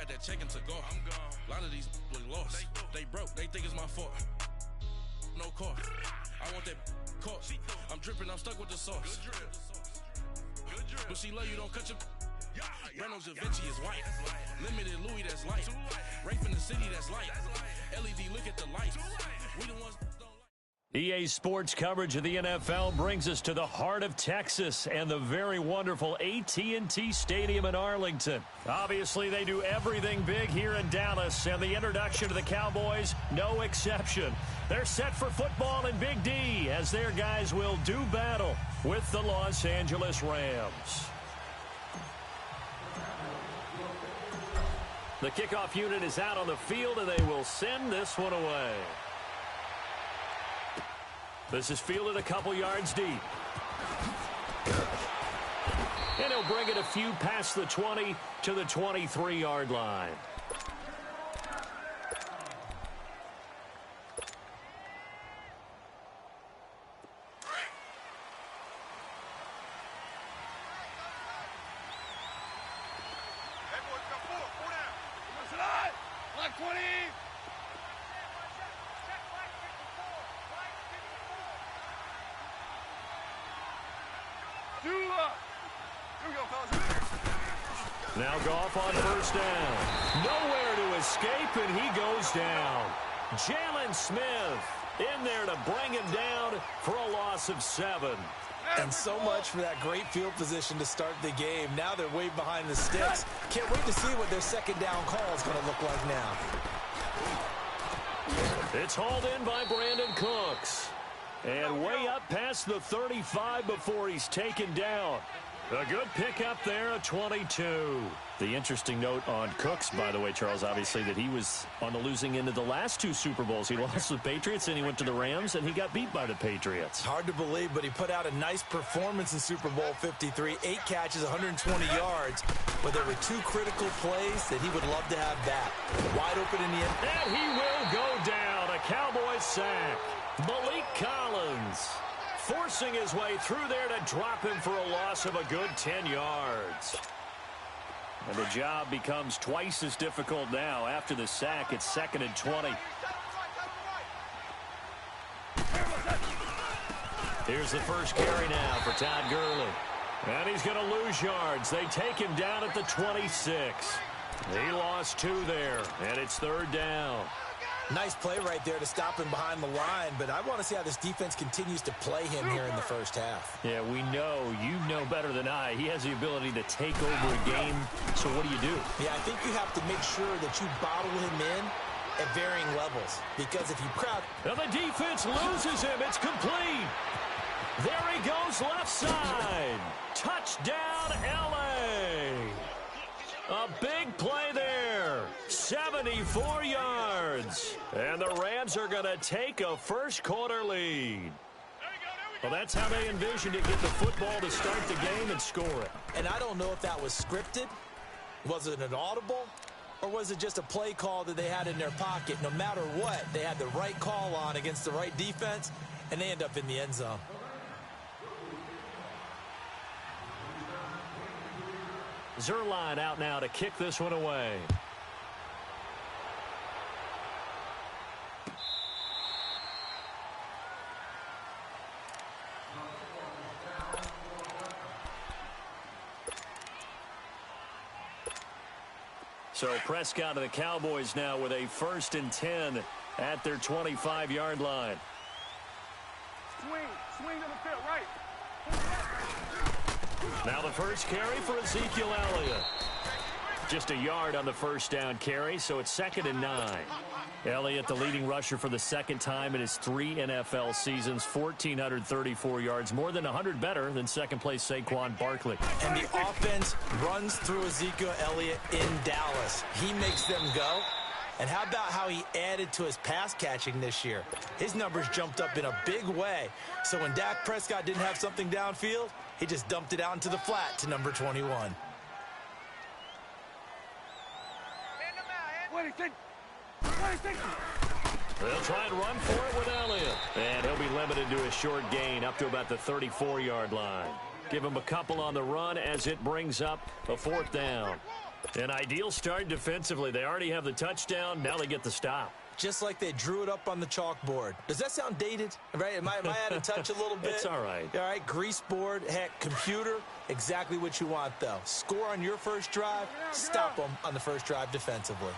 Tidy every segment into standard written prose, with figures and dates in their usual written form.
that checking to go. I'm gone. A lot of these look lost. They broke. They think it's my fault. No car. I want that caught. I'm dripping. I'm stuck with the sauce. Good drip. Good drip. But she love you. Don't cut your. Reynolds Da Vinci is white. Limited Louis, that's light. Rafe in the city, that's light. LED, look at the lights. We the ones that don't like. EA Sports coverage of the NFL brings us to the heart of Texas and the very wonderful AT&T Stadium in Arlington. Obviously, they do everything big here in Dallas, and the introduction to the Cowboys, no exception. They're set for football in Big D as their guys will do battle with the Los Angeles Rams. The kickoff unit is out on the field, and they will send this one away. This is fielded a couple yards deep. And he'll bring it a few past the 20 to the 23-yard line. Now Goff on first down. Nowhere to escape, and he goes down. Jalen Smith in there to bring him down for a loss of 7. And so much for that great field position to start the game. Now they're way behind the sticks. Can't wait to see what their second down call is going to look like now. It's hauled in by Brandon Cooks. And way up past the 35 before he's taken down. A good pickup there, a 22. The interesting note on Cooks, by the way, Charles, obviously, that he was on the losing end of the last 2 Super Bowls. He lost to the Patriots, and he went to the Rams, and he got beat by the Patriots. Hard to believe, but he put out a nice performance in Super Bowl 53. 8 catches, 120 yards. But there were 2 critical plays that he would love to have back. Wide open in the end. And he will go down. A Cowboys sack. Malik Collins forcing his way through there to drop him for a loss of a good 10 yards. And the job becomes twice as difficult now. After the sack, it's 2nd and 20. Here's the first carry now for Todd Gurley. And he's going to lose yards. They take him down at the 26. He lost 2 there, and it's 3rd down. Nice play right there to stop him behind the line, but I want to see how this defense continues to play him here in the first half. Yeah, we know, you know better than I, he has the ability to take over a game, so what do you do? Yeah, I think you have to make sure that you bottle him in at varying levels, because if you crowd... Now the defense loses him, it's complete. There he goes left side. Touchdown, L.A. A big play there. 74 yards. And the Rams are going to take a first-quarter lead. Well, that's how they envisioned it, get the football to start the game and score it. And I don't know if that was scripted. Was it an audible? Or was it just a play call that they had in their pocket? No matter what, they had the right call on against the right defense, and they end up in the end zone. Zuerlein out now to kick this one away. So Prescott of the Cowboys now with a 1st and 10 at their 25-yard line. Swing to the field, right. Now the first carry for Ezekiel Elliott. Just a yard on the first down carry, so it's 2nd and 9. Elliott, the leading rusher for the 2nd time in his 3 NFL seasons, 1,434 yards, more than 100 better than second-place Saquon Barkley. And the offense runs through Ezekiel Elliott in Dallas. He makes them go. And how about how he added to his pass catching this year? His numbers jumped up in a big way. So when Dak Prescott didn't have something downfield, he just dumped it out into the flat to number 21. What do you think? What do you think? They'll try and run for it with Elliott. And he'll be limited to a short gain up to about the 34-yard line. Give him a couple on the run as it brings up a 4th down. An ideal start defensively. They already have the touchdown. Now they get the stop. Just like they drew it up on the chalkboard. Does that sound dated? Right? Am I out of touch a little bit? It's all right. All right, grease board, heck, computer, exactly what you want, though. Score on your first drive, stop them on the first drive defensively.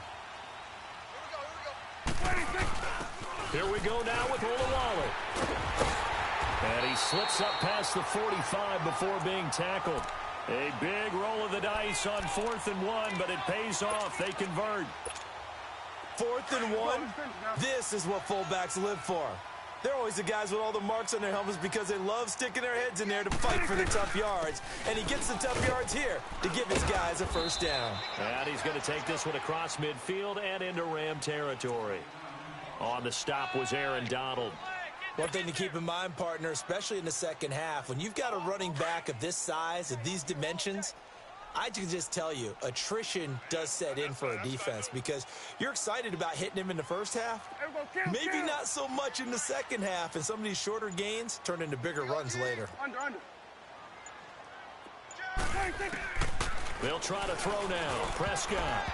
Here we go now with Olawale. And he slips up past the 45 before being tackled. A big roll of the dice on 4th and 1, but it pays off. They convert. 4th and 1, this is what fullbacks live for. They're always the guys with all the marks on their helmets because they love sticking their heads in there to fight for the tough yards. And he gets the tough yards here to give his guys a first down. And he's going to take this one across midfield and into Ram territory. On the stop was Aaron Donald. One thing to keep in mind, partner, especially in the second half, when you've got a running back of this size, of these dimensions, I can just tell you, attrition does set in for a defense because you're excited about hitting him in the first half. Maybe not so much in the second half, and some of these shorter gains turn into bigger runs later. They'll try to throw now. Prescott.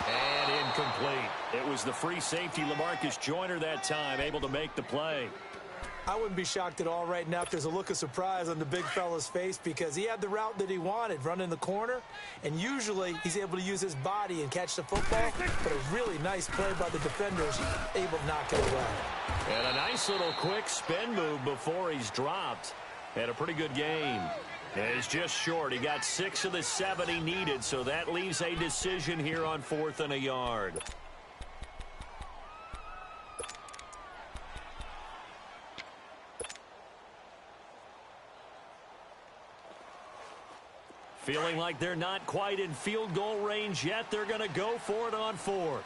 And incomplete. It was the free safety, LaMarcus Joyner, that time, able to make the play. I wouldn't be shocked at all right now if there's a look of surprise on the big fella's face because he had the route that he wanted, running the corner, and usually he's able to use his body and catch the football, but a really nice play by the defenders, able to knock it away. And a nice little quick spin move before he's dropped. Had a pretty good game. He's just short. He got 6 of the 7 he needed, so that leaves a decision here on 4th and a yard. Feeling like they're not quite in field goal range yet. They're going to go for it on 4th.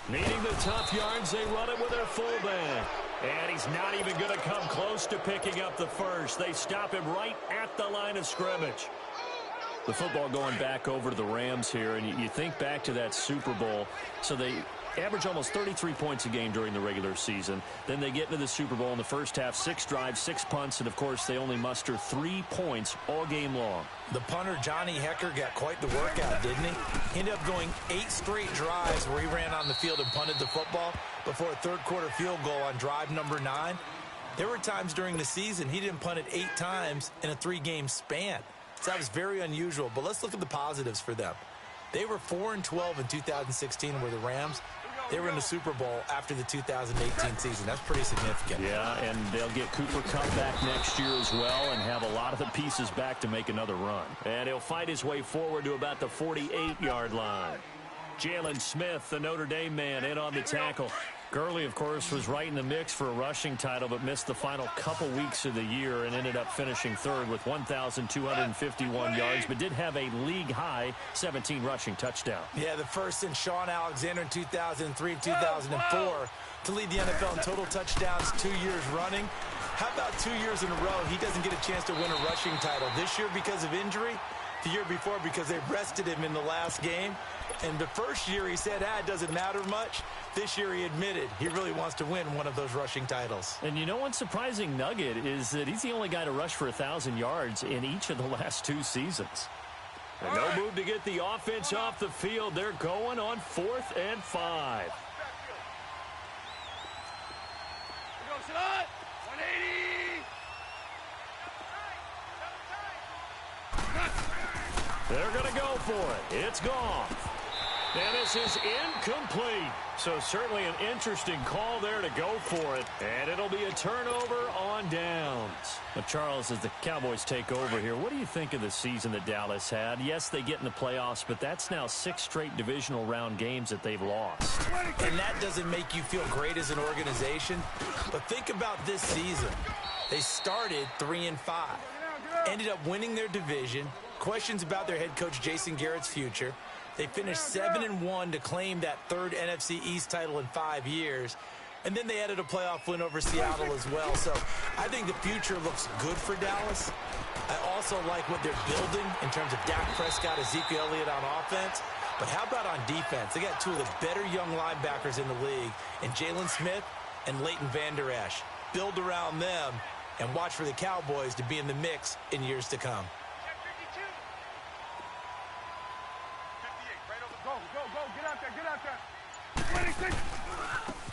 Needing the tough yards, they run it with their fullback. And he's not even going to come close to picking up the first. They stop him right at the line of scrimmage. The football going back over to the Rams here, and you think back to that Super Bowl. So they average almost 33 points a game during the regular season. Then they get into the Super Bowl in the first half, 6 drives, 6 punts, and, of course, they only muster 3 points all game long. The punter, Johnny Hecker, got quite the workout, didn't he? He ended up going 8 straight drives where he ran on the field and punted the football before a third-quarter field goal on drive number 9. There were times during the season he didn't punt it 8 times in a 3-game span. So that was very unusual, but let's look at the positives for them. They were 4-12 in 2016 were the Rams. They were in the Super Bowl after the 2018 season. That's pretty significant. Yeah, and they'll get Cooper Kupp back next year as well and have a lot of the pieces back to make another run. And he'll fight his way forward to about the 48-yard line. Jalen Smith, the Notre Dame man, in on the tackle. Gurley, of course, was right in the mix for a rushing title, but missed the final couple weeks of the year and ended up finishing third with 1,251 yards, but did have a league-high 17 rushing touchdown. Yeah, the first since Sean Alexander in 2003 and 2004 to lead the NFL in total touchdowns 2 years running. How about 2 years in a row he doesn't get a chance to win a rushing title? This year because of injury, the year before because they rested him in the last game. And the first year he said, it doesn't matter much. This year he admitted he really wants to win one of those rushing titles. And you know one surprising nugget is that he's the only guy to rush for 1,000 yards in each of the last 2 seasons. And no move to get the offense off the field. They're going on 4th and 5. Here goes Sadat. 180. They're going to go for it. It's gone. And this is incomplete. So certainly an interesting call there to go for it. And it'll be a turnover on downs. Now, Charles, as the Cowboys take over here, what do you think of the season that Dallas had? Yes, they get in the playoffs, but that's now 6 straight divisional round games that they've lost. And that doesn't make you feel great as an organization. But think about this season. They started 3-5. Ended up winning their division. Questions about their head coach Jason Garrett's future. They finished 7-1 to claim that 3rd NFC East title in 5 years. And then they added a playoff win over Seattle as well. So I think the future looks good for Dallas. I also like what they're building in terms of Dak Prescott, Ezekiel Elliott on offense. But how about on defense? They got two of the better young linebackers in the league, in Jalen Smith and Leighton Vander Esch. Build around them and watch for the Cowboys to be in the mix in years to come.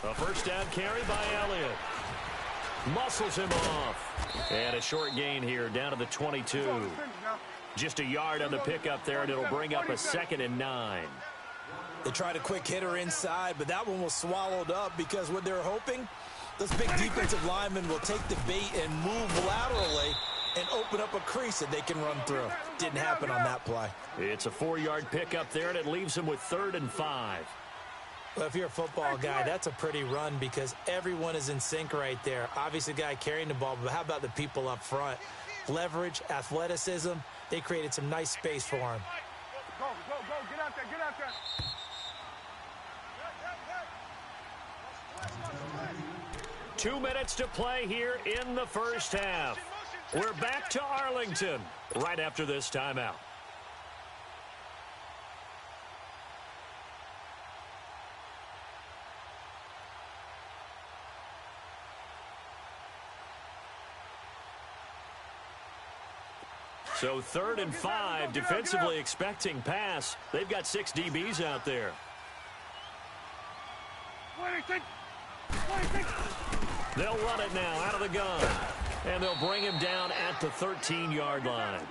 A first down carry by Elliott. Muscles him off. And a short gain here down to the 22. Just a yard on the pickup there, and it'll bring up a 2nd and 9. They tried a quick hitter inside, but that one was swallowed up because what they're hoping, those big defensive linemen will take the bait and move laterally and open up a crease that they can run through. Didn't happen on that play. It's a 4-yard pickup there, and it leaves him with 3rd and 5. Well, if you're a football guy, that's a pretty run because everyone is in sync right there. Obviously, the guy carrying the ball, but how about the people up front? Leverage, athleticism, they created some nice space for him. Go, get out there, get out there. 2 minutes to play here in the first half. We're back to Arlington right after this timeout. So 3rd and 5, defensively expecting pass. They've got 6 DBs out there. They'll run it now out of the gun. And they'll bring him down at the 13-yard line.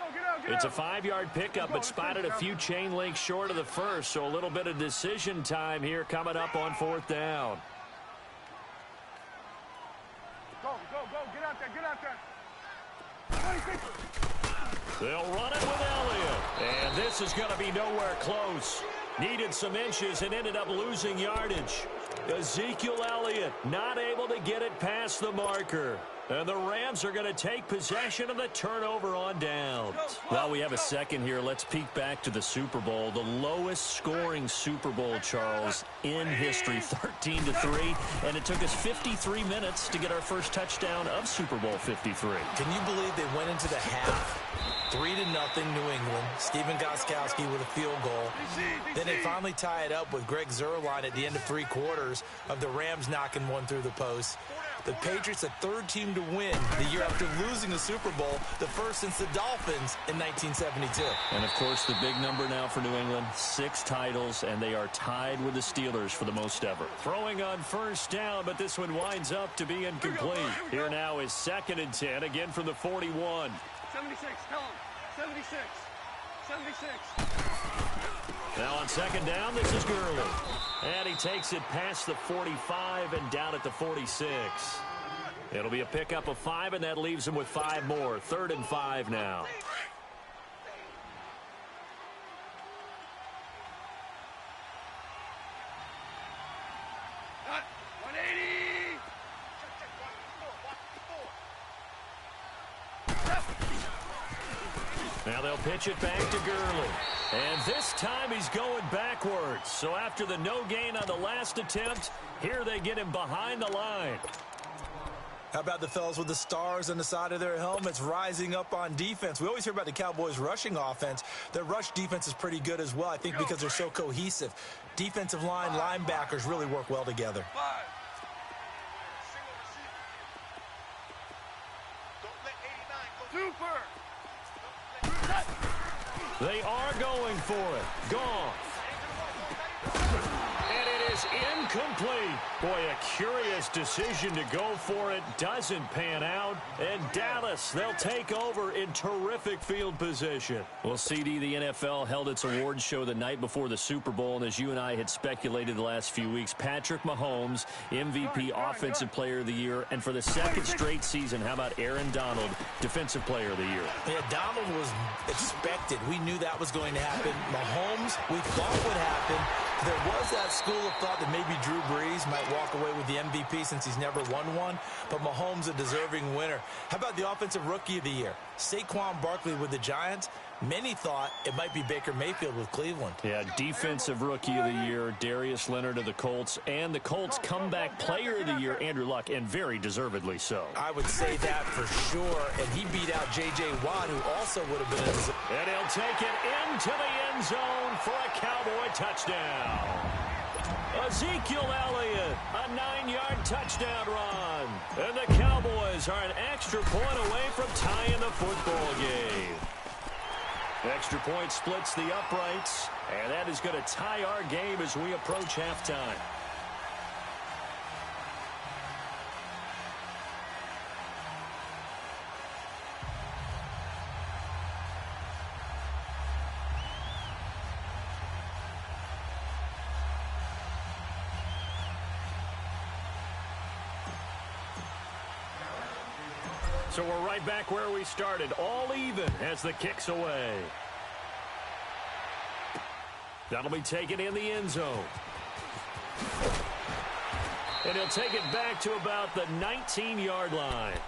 It's a 5-yard pickup, but spotted a few chain links short of the first, so a little bit of decision time here coming up on 4th down. Go, get out there, get out there. They'll run it with Elliott. And this is going to be nowhere close. Needed some inches and ended up losing yardage. Ezekiel Elliott not able to get it past the marker. And the Rams are going to take possession of the turnover on downs. While we have a second here, let's peek back to the Super Bowl. The lowest scoring Super Bowl, Charles, in history, 13-3. And it took us 53 minutes to get our first touchdown of Super Bowl 53. Can you believe they went into the half 3-0 New England? Stephen Gostkowski with a field goal. Then they finally tie it up with Greg Zuerlein at the end of 3 quarters of the Rams knocking one through the post. The Patriots, the 3rd team to win the year after losing the Super Bowl, the first since the Dolphins in 1972. And, of course, the big number now for New England, 6 titles, and they are tied with the Steelers for the most ever. Throwing on first down, but this one winds up to be incomplete. Here now is 2nd and 10, again from the 41. 76, tell him. 76. 76. Now on 2nd down, this is Gurley. And he takes it past the 45 and down at the 46. It'll be a pickup of 5, and that leaves him with 5 more. 3rd and 5 now. Cut. 180. Now they'll pitch it back to Gurley. And this time he's going backwards. So after the no gain on the last attempt, here they get him behind the line. How about the fellas with the stars on the side of their helmets rising up on defense? We always hear about the Cowboys' rushing offense. Their rush defense is pretty good as well, I think, because they're so cohesive. Defensive line, linebackers really work well together. 5. Super. They are going for it. Goff. And it is incomplete. Boy, a curious decision to go for it. Doesn't pan out. And Dallas, they'll take over in terrific field position. Well, CD, the NFL held its awards show the night before the Super Bowl. And as you and I had speculated the last few weeks, Patrick Mahomes, MVP, Offensive Player of the Year. And for the 2nd straight season, how about Aaron Donald, Defensive Player of the Year? Yeah, Donald was expected. We knew that was going to happen. Mahomes, we thought would happen. There was that school of thought that maybe Drew Brees might walk away with the MVP since he's never won one, but Mahomes a deserving winner. How about the Offensive Rookie of the Year? Saquon Barkley with the Giants. Many thought it might be Baker Mayfield with Cleveland. Yeah, Defensive Rookie of the Year, Darius Leonard of the Colts, and the Colts Comeback Player of the Year, Andrew Luck, and very deservedly so. I would say that for sure, and he beat out J.J. Watt, who also would have been And he'll take it into the end zone for a Cowboy touchdown. Ezekiel Elliott, a 9-yard touchdown run. And the Cowboys are an extra point away from tying the football game. Extra point splits the uprights, and that is going to tie our game as we approach halftime. So we're right back where we started, all even as the kick's away. That'll be taken in the end zone. And he'll take it back to about the 19-yard line.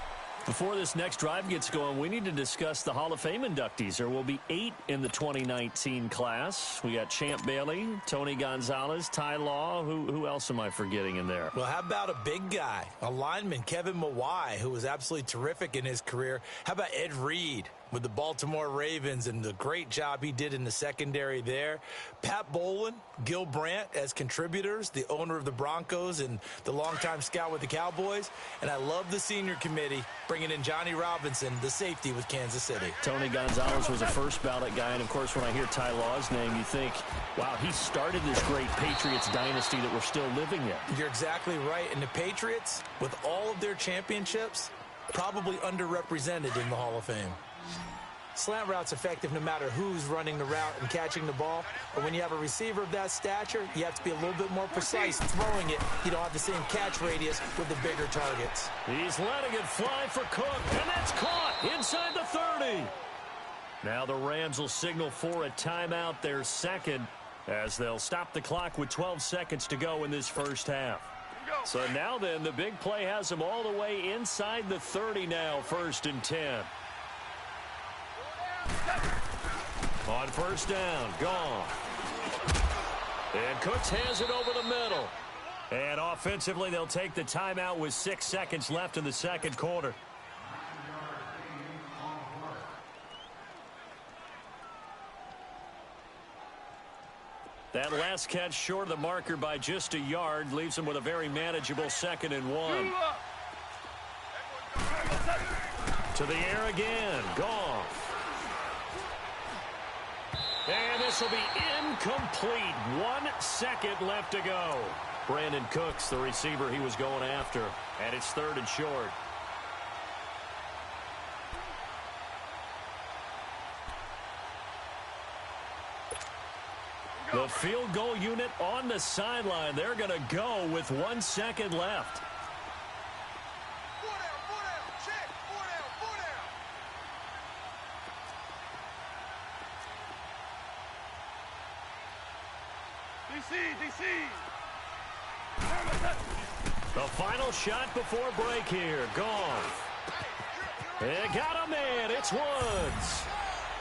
Before this next drive gets going, we need to discuss the Hall of Fame inductees. There will be 8 in the 2019 class. We got Champ Bailey, Tony Gonzalez, Ty Law. Who else am I forgetting in there? Well, how about a big guy, a lineman, Kevin Mawai, who was absolutely terrific in his career. How about Ed Reed with the Baltimore Ravens and the great job he did in the secondary there. Pat Bowlen, Gil Brandt as contributors, the owner of the Broncos and the longtime scout with the Cowboys. And I love the senior committee bringing in Johnny Robinson, the safety with Kansas City. Tony Gonzalez was a first ballot guy. And, of course, when I hear Ty Law's name, you think, wow, he started this great Patriots dynasty that we're still living in. You're exactly right. And the Patriots, with all of their championships, probably underrepresented in the Hall of Fame. Slant route's effective no matter who's running the route and catching the ball. But when you have a receiver of that stature, you have to be a little bit more precise throwing it. You don't have the same catch radius with the bigger targets. He's letting it fly for Cook, and that's caught inside the 30. Now the Rams will signal for a timeout, their second, as they'll stop the clock with 12 seconds to go in this first half. So now then, the big play has them all the way inside the 30 now, 1st and 10. On first down, gone. And Cooks has it over the middle. And offensively, they'll take the timeout with 6 seconds left in the second quarter. That last catch short of the marker by just a yard leaves them with a very manageable 2nd and 1. To the air again, gone. And this will be incomplete. 1 second left to go. Brandon Cooks, the receiver he was going after. And it's 3rd and short. The field goal unit on the sideline. They're going to go with 1 second left. DC. The final shot before break here. Gone. They got a man. It's Woods.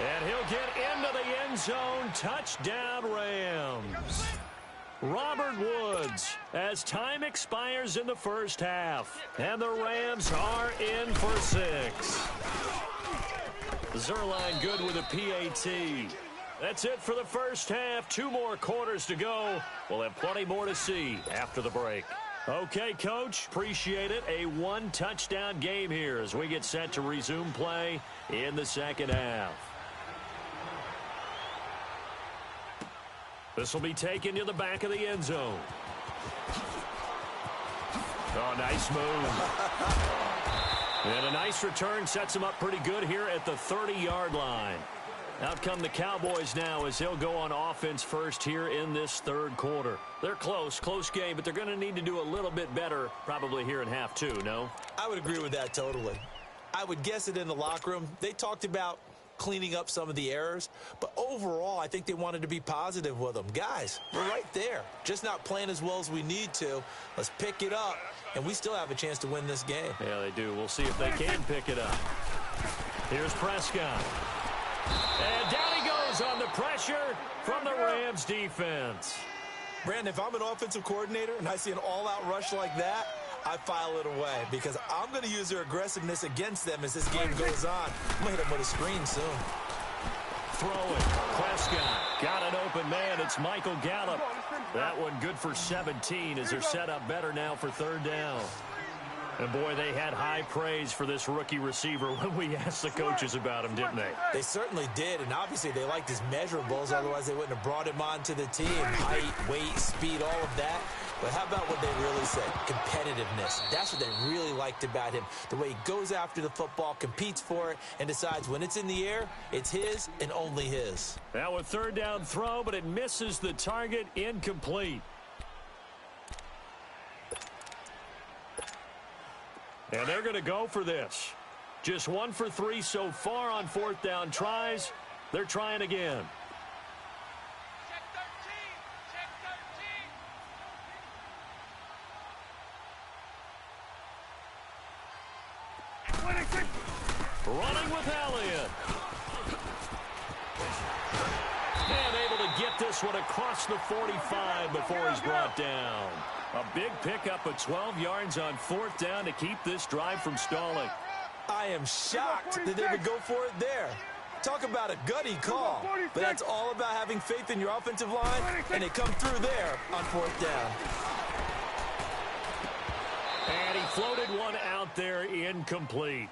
And he'll get into the end zone. Touchdown, Rams. Robert Woods, as time expires in the first half. And the Rams are in for 6. Zerline good with a PAT. That's it for the first half. 2 more quarters to go. We'll have plenty more to see after the break. Okay, Coach, appreciate it. A 1-touchdown game here as we get set to resume play in the second half. This will be taken to the back of the end zone. Oh, nice move. And a nice return sets him up pretty good here at the 30-yard line. Out come the Cowboys now as they'll go on offense first here in this 3rd quarter. They're close game, but they're going to need to do a little bit better probably here in half 2, no? I would agree with that totally. I would guess it in the locker room. They talked about cleaning up some of the errors. But overall, I think they wanted to be positive with them. Guys, we're right there. Just not playing as well as we need to. Let's pick it up, and we still have a chance to win this game. Yeah, they do. We'll see if they can pick it up. Here's Prescott. And down he goes on the pressure from the Rams defense. Brandon, if I'm an offensive coordinator and I see an all-out rush like that, I file it away because I'm going to use their aggressiveness against them as this game goes on. I'm going to hit them with a screen soon. Throwing. Prescott got an open man. It's Michael Gallup. That one good for 17 as they're set up better now for third down. And, boy, they had high praise for this rookie receiver when we asked the coaches about him, didn't they? They certainly did, and obviously they liked his measurables. Otherwise, they wouldn't have brought him onto the team. Height, weight, speed, all of that. But how about what they really said? Competitiveness. That's what they really liked about him. The way he goes after the football, competes for it, and decides when it's in the air, it's his and only his. Now a third down throw, but it misses the target. Incomplete. And they're going to go for this. Just 1 for 3 so far on fourth down tries. They're trying again. Running with Elliott. And able to get this one across the 45 before he's brought down. A big pickup of 12 yards on fourth down to keep this drive from stalling. I am shocked that they would go for it there. Talk about a gutty call. But that's all about having faith in your offensive line, and they come through there on fourth down. And he floated one out there incomplete.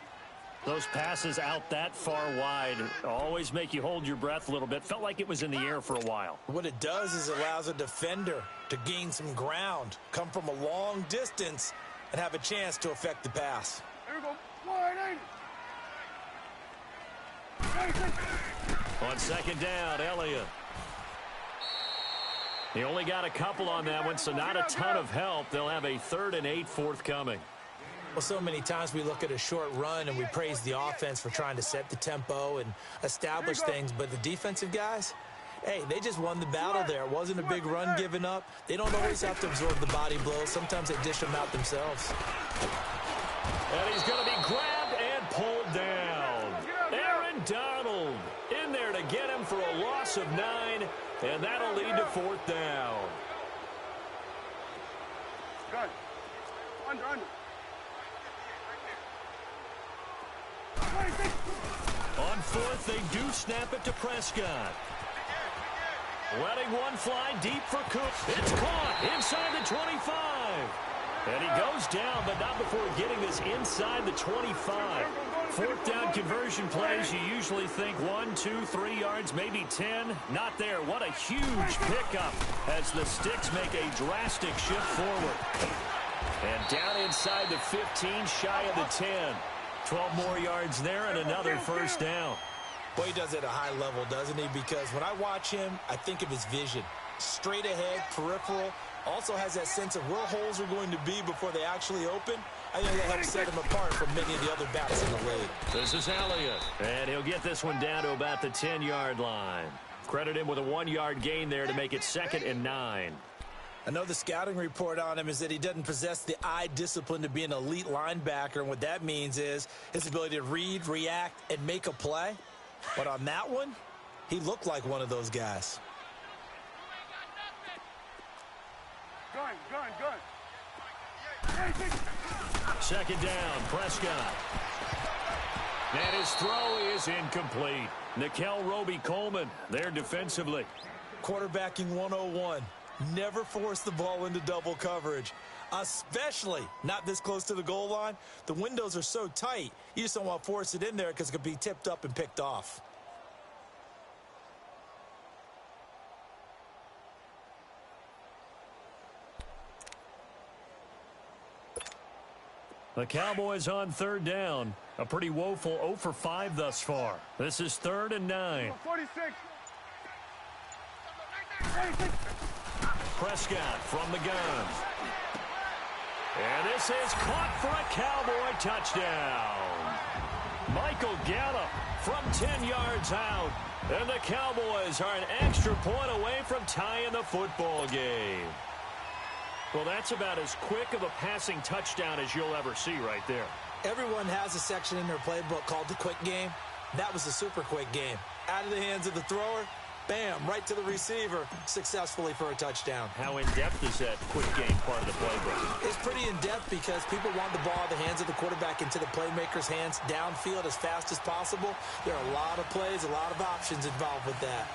Those passes out that far wide always make you hold your breath a little bit. Felt like it was in the air for a while. What it does is allows a defender to gain some ground, come from a long distance, and have a chance to affect the pass. Here we go. 180. On second down, Elliott. He only got a couple on that one, so not a ton of help. They'll have a 3rd and 8 forthcoming. Well, so many times we look at a short run and we praise the offense for trying to set the tempo and establish things, but the defensive guys, hey, they just won the battle there. It wasn't a big run given up. They don't always have to absorb the body blows. Sometimes they dish them out themselves. And he's going to be grabbed and pulled down. Aaron Donald in there to get him for a loss of 9, and that'll lead to fourth down. Good. Under. On fourth, they do snap it to Prescott. Letting one fly deep for Cook. It's caught inside the 25. And he goes down, but not before getting this inside the 25. Fourth down conversion plays, you usually think 1, 2, 3 yards, maybe 10. Not there. What a huge pickup as the Sticks make a drastic shift forward. And down inside the 15, shy of the 10. 12 more yards there and another first down. Boy, he does it at a high level, doesn't he? Because when I watch him, I think of his vision. Straight ahead, peripheral. Also has that sense of where holes are going to be before they actually open. I think that helps set him apart from many of the other backs in the league. This is Elliott. And he'll get this one down to about the 10-yard line. Credit him with a 1-yard gain there to make it 2nd and 9. I know the scouting report on him is that he doesn't possess the eye discipline to be an elite linebacker, and what that means is his ability to read, react, and make a play. But on that one, he looked like one of those guys. Gun. Second down, Prescott. And his throw is incomplete. Nikel Roby-Coleman there defensively. Quarterbacking 101. Never force the ball into double coverage, especially not this close to the goal line. The windows are so tight, you just don't want to force it in there because it could be tipped up and picked off. The Cowboys on third down. A pretty woeful 0 for 5 thus far. This is 3rd and 9. 46. Prescott from the gun. And this is caught for a Cowboy touchdown. Michael Gallup from 10 yards out. And the Cowboys are an extra point away from tying the football game. Well, that's about as quick of a passing touchdown as you'll ever see right there. Everyone has a section in their playbook called the quick game. That was the super quick game. Out of the hands of the thrower, bam, right to the receiver, successfully for a touchdown. How in-depth is that quick game part of the playbook? It's pretty in-depth because people want the ball in the hands of the quarterback into the playmaker's hands downfield as fast as possible. There are a lot of plays, a lot of options involved with that.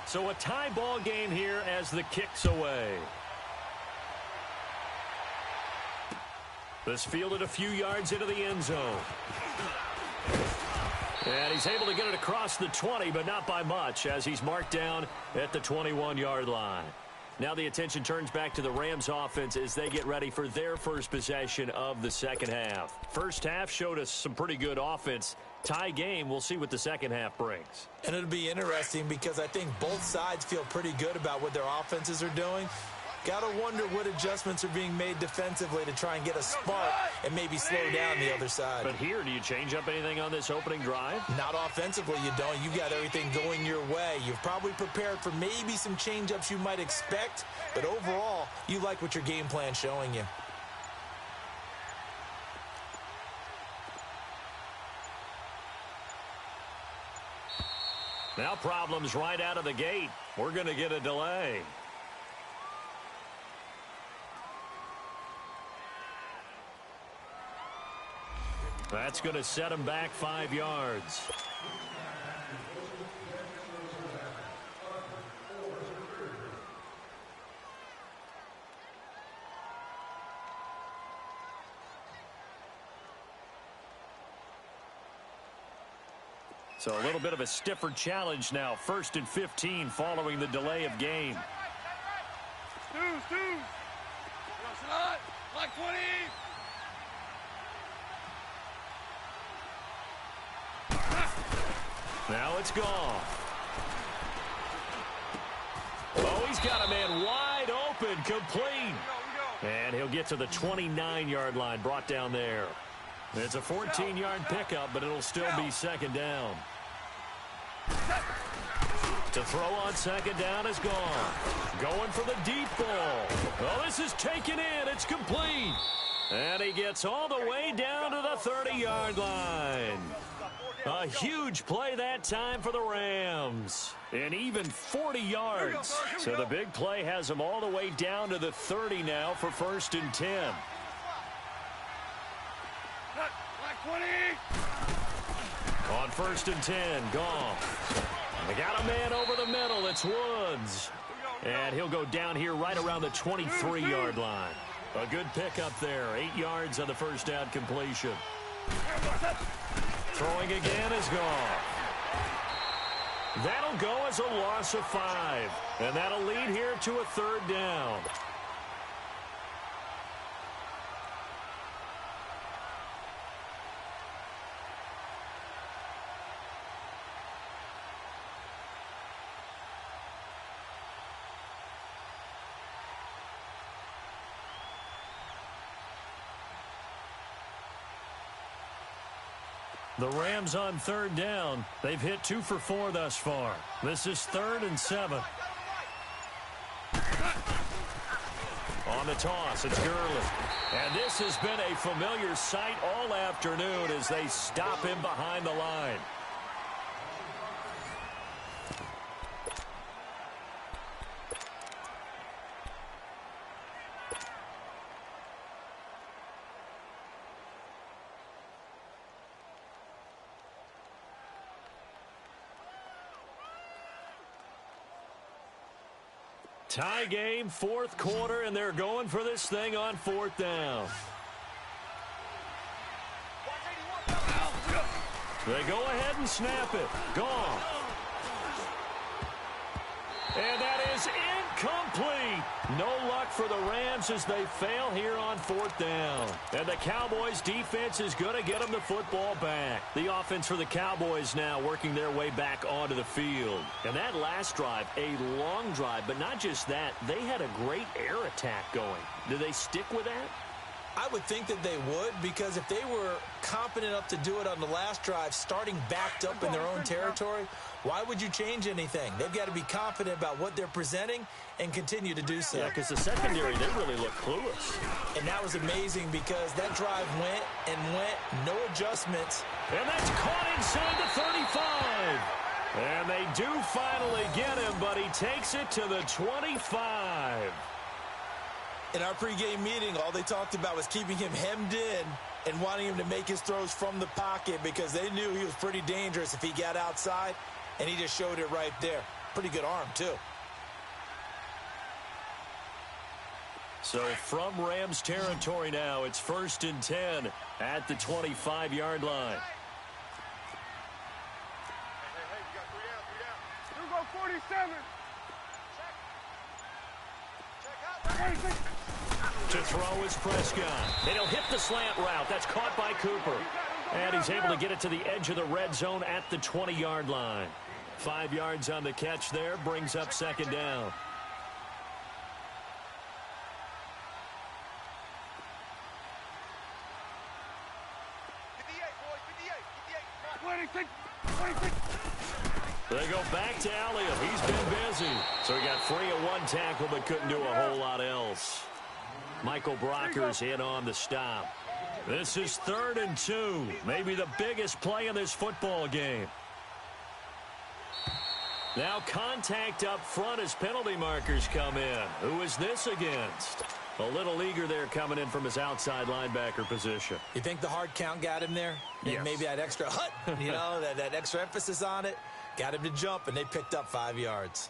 So a tie ball game here as the kick's away. This fielded a few yards into the end zone. And he's able to get it across the 20, but not by much, as he's marked down at the 21-yard line. Now the attention turns back to the Rams offense as they get ready for their first possession of the second half. First half showed us some pretty good offense. Tie game, we'll see what the second half brings. And it'll be interesting because I think both sides feel pretty good about what their offenses are doing. Got to wonder what adjustments are being made defensively to try and get a spark and maybe slow down the other side. But here, do you change up anything on this opening drive? Not offensively, you don't. You've got everything going your way. You've probably prepared for maybe some change-ups you might expect, but overall, you like what your game plan's showing you. Now problems right out of the gate. We're going to get a delay. That's going to set him back 5 yards. So a little bit of a stiffer challenge now. 1st and 15 following the delay of game. Like 20. Now it's gone. Oh, he's got a man wide open, complete. And he'll get to the 29-yard line, brought down there. It's a 14-yard pickup, but it'll still be second down. To throw on second down is gone. Going for the deep ball. Oh, this is taken in. It's complete. And he gets all the way down to the 30-yard line. A huge play that time for the Rams. And even 40 yards. So the big play has him all the way down to the 30 now for 1st and 10. On 1st and 10, gone. They got a man over the middle. It's Woods. And he'll go down here right around the 23-yard line. A good pickup there. 8 yards on the first down completion. Throwing again is gone. That'll go as a loss of 5. And that'll lead here to a 3rd down. The Rams on 3rd down. They've hit 2 for 4 thus far. This is 3rd and 7. On the toss, it's Gurley. And this has been a familiar sight all afternoon as they stop him behind the line. Tie game, 4th quarter, and they're going for this thing on 4th down. They go ahead and snap it. Gone. And that is incomplete. No luck for the Rams as they fail here on 4th down. And the Cowboys defense is going to get them the football back. The offense for the Cowboys now working their way back onto the field. And that last drive, a long drive, but not just that, they had a great air attack going. Do they stick with that? I would think that they would, because if they were confident enough to do it on the last drive, starting backed up in their own territory, why would you change anything? They've got to be confident about what they're presenting and continue to do so. Yeah, because the secondary, they really look clueless. And that was amazing because that drive went and went, no adjustments. And that's caught inside the 35. And they do finally get him, but he takes it to the 25. In our pregame meeting, all they talked about was keeping him hemmed in and wanting him to make his throws from the pocket because they knew he was pretty dangerous if he got outside, and he just showed it right there. Pretty good arm, too. So from Rams territory now, it's 1st and 10 at the 25-yard line. Hey, you got 3 down. You go 47. To throw is Prescott. And he'll hit the slant route. That's caught by Cooper. And he's able to get it to the edge of the red zone at the 20-yard line. 5 yards on the catch there, brings up 2nd down. They go back to Elliott. He's been busy. So he got free of 1 tackle but couldn't do a whole lot else. Michael Brocker's in on the stop. This is 3rd and 2. Maybe the biggest play in this football game. Now contact up front as penalty markers come in. Who is this against? A little eager there coming in from his outside linebacker position. You think the hard count got him there? Yes. Maybe that extra hut, you know, that extra emphasis on it. Got him to jump, and they picked up 5 yards.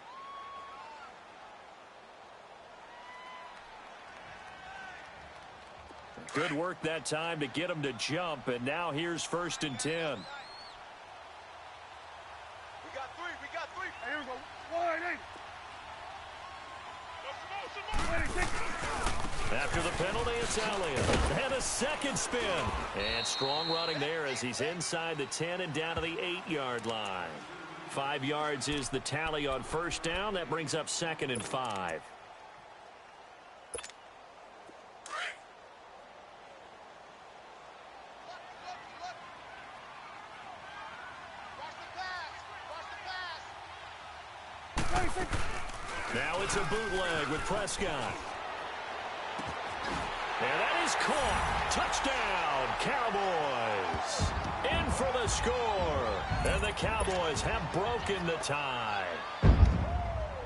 Good work that time to get him to jump, and now here's 1st and 10. We got 3. Hey, here we go. 180. After the penalty, it's Elliott. And a second spin. And strong running there as he's inside the 10 and down to the 8-yard line. 5 yards is the tally on 1st down. That brings up 2nd and 5. Now it's a bootleg with Prescott. And that is caught. Touchdown, Cowboys. In for the score. And the Cowboys have broken the tie.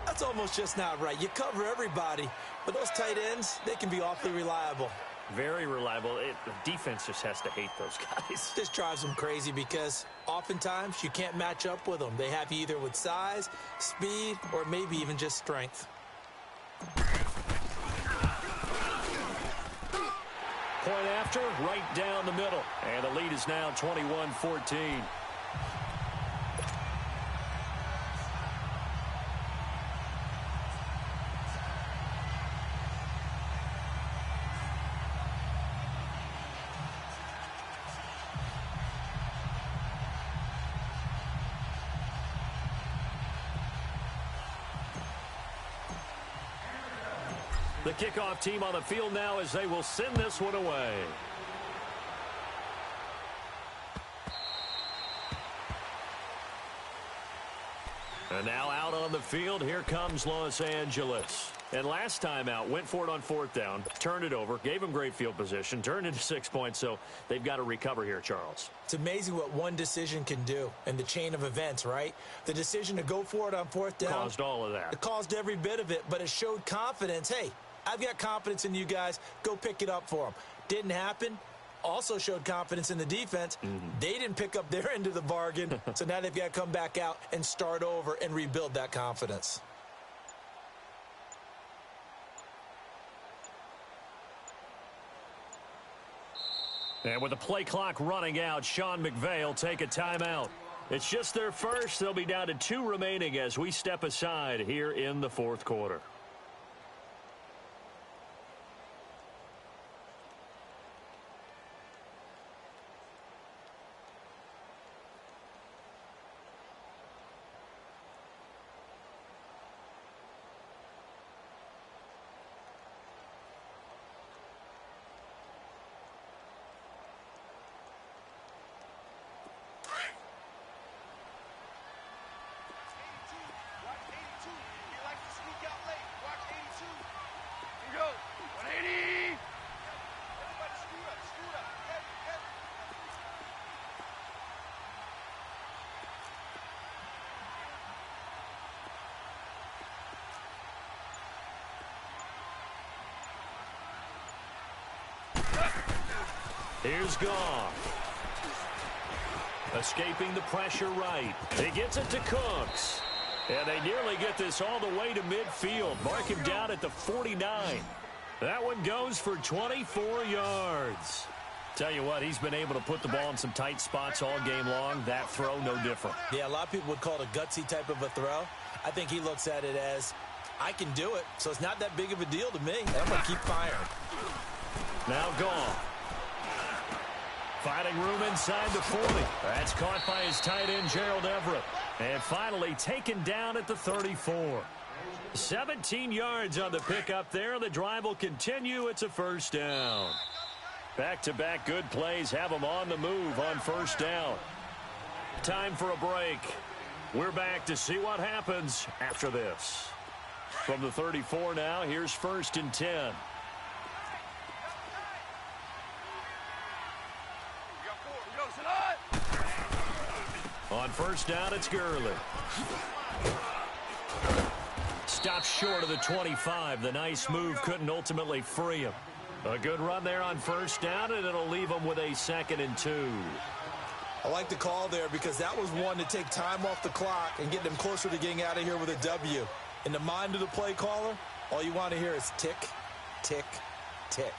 That's almost just not right. You cover everybody, but those tight ends, they can be awfully reliable. Very reliable. The defense just has to hate those guys. This drives them crazy because oftentimes you can't match up with them. They have you either with size, speed, or maybe even just strength. Point after, right down the middle. And the lead is now 21-14. The kickoff team on the field now as they will send this one away. And now out on the field, here comes Los Angeles. And last time out, went for it on 4th down, turned it over, gave them great field position, turned into 6 points, so they've got to recover here, Charles. It's amazing what one decision can do in the chain of events, right? The decision to go for it on 4th down. Caused all of that. It caused every bit of it, but it showed confidence. Hey, I've got confidence in you guys. Go pick it up for them. Didn't happen. Also showed confidence in the defense. They didn't pick up their end of the bargain, so now they've got to come back out and start over and rebuild that confidence. And with the play clock running out, Sean McVay will take a timeout. It's just their first. They'll be down to 2 remaining as we step aside here in the 4th quarter. Here's Goff. Escaping the pressure right. He gets it to Cooks. And they nearly get this all the way to midfield. Mark him down at the 49. That one goes for 24 yards. Tell you what, he's been able to put the ball in some tight spots all game long. That throw, no different. Yeah, a lot of people would call it a gutsy type of a throw. I think he looks at it as, I can do it, so it's not that big of a deal to me. I'm going to keep firing. Now Goff. Finding room inside the 40. That's caught by his tight end, Gerald Everett. And finally taken down at the 34. 17 yards on the pickup there. The drive will continue. It's a first down. Back-to-back good plays have them on the move on first down. Time for a break. We're back to see what happens after this. From the 34 now, here's 1st and 10. On first down, it's Gurley. Stops short of the 25. The nice move couldn't ultimately free him. A good run there on first down, and it'll leave him with a 2nd and 2. I like the call there because that was one to take time off the clock and get them closer to getting out of here with a W. In the mind of the play caller, all you want to hear is tick, tick, tick.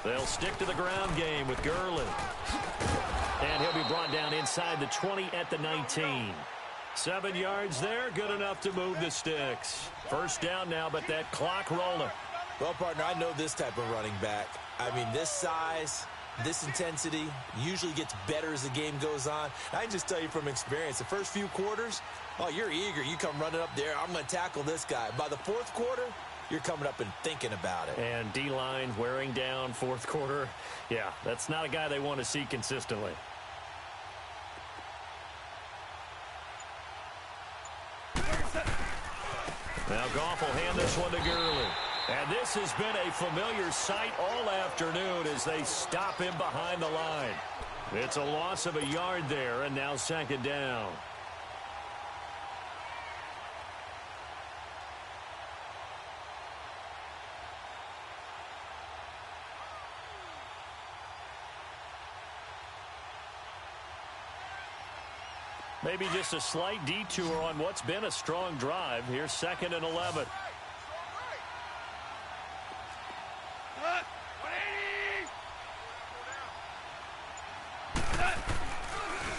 They'll stick to the ground game with Gurley. And he'll be brought down inside the 20 at the 19. 7 yards there, good enough to move the sticks. First down now, but that clock rolling. Well, partner, I know this type of running back. I mean, this size, this intensity usually gets better as the game goes on. I can just tell you from experience, the first few quarters, oh, you're eager. You come running up there, I'm going to tackle this guy. By the fourth quarter, you're coming up and thinking about it. And D-line wearing down fourth quarter. Yeah, that's not a guy they want to see consistently. Now Goff will hand this one to Gurley. And this has been a familiar sight all afternoon as they stop him behind the line. It's a loss of a yard there, and now 2nd down. Maybe just a slight detour on what's been a strong drive. Here's 2nd and 11.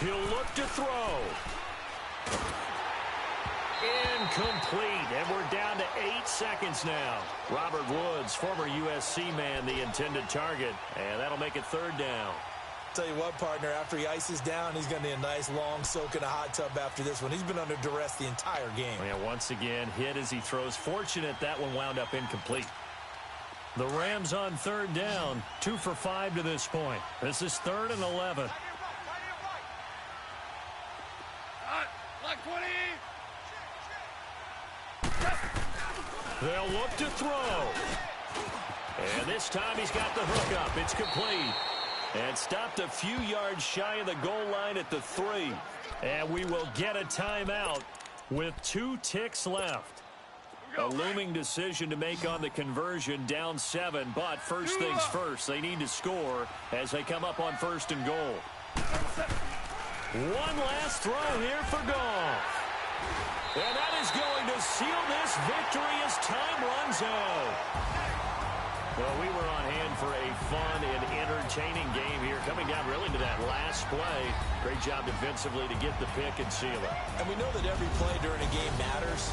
He'll look to throw. Incomplete. And we're down to 8 seconds now. Robert Woods, former USC man, the intended target. And that'll make it 3rd down. Tell you what, partner, after he ices down, he's going to need a nice long soak in a hot tub after this one. He's been under duress the entire game. Yeah, once again, hit as he throws. Fortunate that one wound up incomplete. The Rams on 3rd down, 2 for 5 to this point. This is 3rd and 11. They'll look to throw. And this time he's got the hook up. It's complete. And stopped a few yards shy of the goal line at the 3. And we will get a timeout with 2 ticks left. A looming decision to make on the conversion, down 7. But first things first, they need to score as they come up on 1st and goal. One last throw here for Goff. And that is going to seal this victory as time runs out. Well, we were on hand for a fun and entertaining game here. Coming down really to that last play. Great job defensively to get the pick and seal it. And we know that every play during a game matters.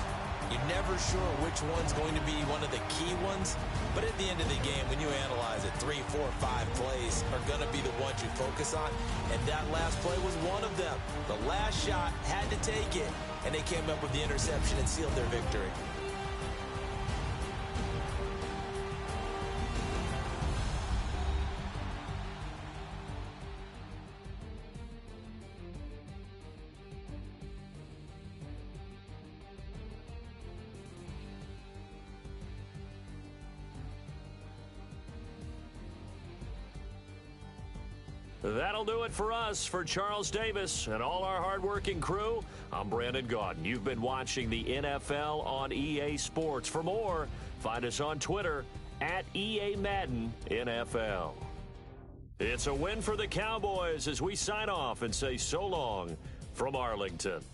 You're never sure which one's going to be one of the key ones. But at the end of the game, when you analyze it, 3, 4, 5 plays are going to be the ones you focus on. And that last play was one of them. The last shot had to take it. And they came up with the interception and sealed their victory. That'll do it for us. For Charles Davis and all our hardworking crew, I'm Brandon Gaudin. You've been watching the NFL on EA Sports. For more, find us on Twitter at EA Madden NFL. It's a win for the Cowboys as we sign off and say so long from Arlington.